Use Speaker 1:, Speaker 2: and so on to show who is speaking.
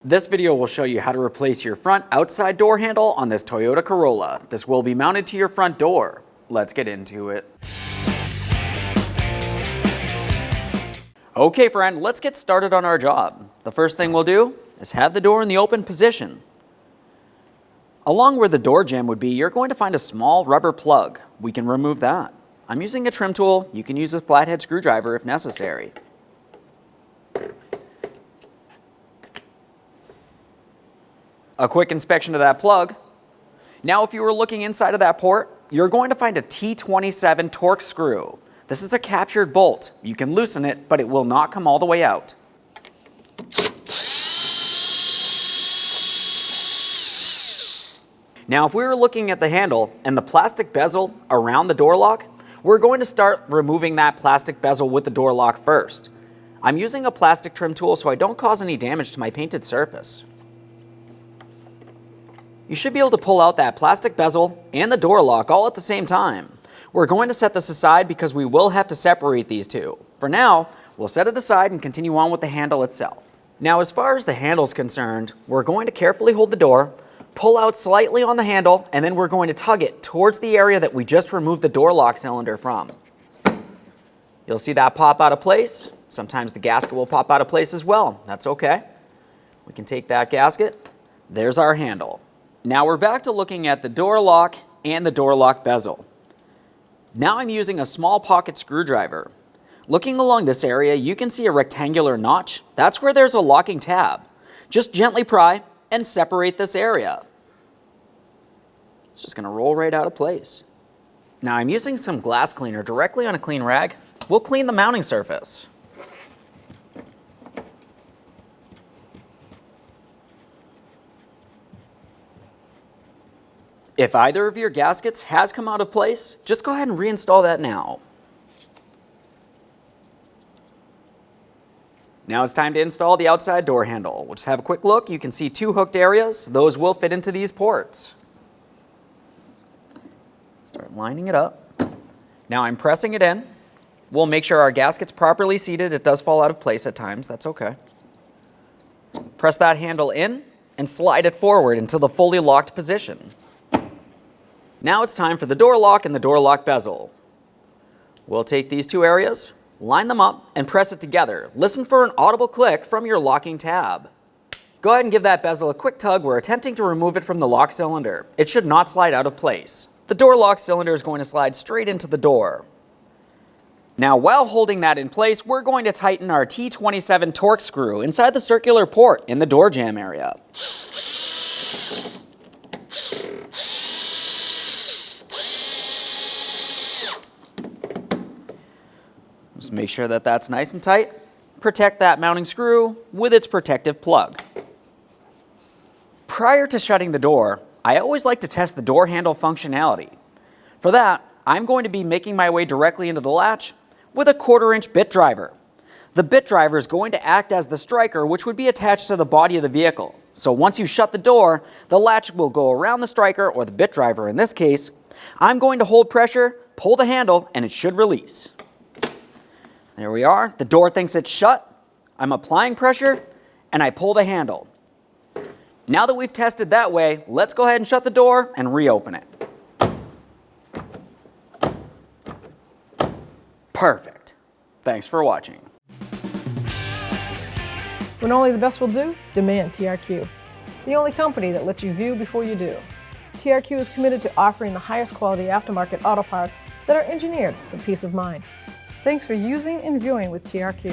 Speaker 1: This video will show you how to replace your front outside door handle on this Toyota Corolla. This will be mounted to your front door. Let's get into it. Okay friend, let's get started on our job. The first thing we'll do is have the door in the open position. Along where the door jamb would be, you're going to find a small rubber plug. We can remove that. I'm using a trim tool. You can use a flathead screwdriver if necessary. A quick inspection of that plug. Now if you were looking inside of that port, you're going to find a T27 Torx screw. This is a captured bolt. You can loosen it, but it will not come all the way out. Now if we were looking at the handle and the plastic bezel around the door lock, we're going to start removing that plastic bezel with the door lock first. I'm using a plastic trim tool so I don't cause any damage to my painted surface. You should be able to pull out that plastic bezel and the door lock all at the same time. We're going to set this aside because we will have to separate these two. For now, we'll set it aside and continue on with the handle itself. Now as far as the handle is concerned, we're going to carefully hold the door, pull out slightly on the handle, and then we're going to tug it towards the area that we just removed the door lock cylinder from. You'll see that pop out of place. Sometimes the gasket will pop out of place as well. That's okay. We can take that gasket. There's our handle. Now we're back to looking at the door lock and the door lock bezel. Now I'm using a small pocket screwdriver. Looking along this area, you can see a rectangular notch. That's where there's a locking tab. Just gently pry and separate this area. It's just going to roll right out of place. Now I'm using some glass cleaner directly on a clean rag. We'll clean the mounting surface. If either of your gaskets has come out of place, just go ahead and reinstall that now. Now it's time to install the outside door handle. We'll just have a quick look. You can see two hooked areas. Those will fit into these ports. Start lining it up. Now I'm pressing it in. We'll make sure our gasket's properly seated. It does fall out of place at times. That's okay. Press that handle in and slide it forward into the fully locked position. Now it's time for the door lock and the door lock bezel. We'll take these two areas, line them up, and press it together. Listen for an audible click from your locking tab. Go ahead and give that bezel a quick tug. We're attempting to remove it from the lock cylinder. It should not slide out of place. The door lock cylinder is going to slide straight into the door. Now while holding that in place, we're going to tighten our T27 Torx screw inside the circular port in the door jamb area. Just make sure that that's nice and tight. Protect that mounting screw with its protective plug. Prior to shutting the door, I always like to test the door handle functionality. For that, I'm going to be making my way directly into the latch with a 1/4-inch bit driver. The bit driver is going to act as the striker, which would be attached to the body of the vehicle. So once you shut the door, the latch will go around the striker, or the bit driver in this case. I'm going to hold pressure, pull the handle, and it should release. There we are. The door thinks it's shut. I'm applying pressure, and I pull the handle. Now that we've tested that way, let's go ahead and shut the door and reopen it. Perfect. Thanks for watching.
Speaker 2: When only the best will do, demand TRQ. The only company that lets you view before you do. TRQ is committed to offering the highest quality aftermarket auto parts that are engineered for peace of mind. Thanks for using and viewing with TRQ.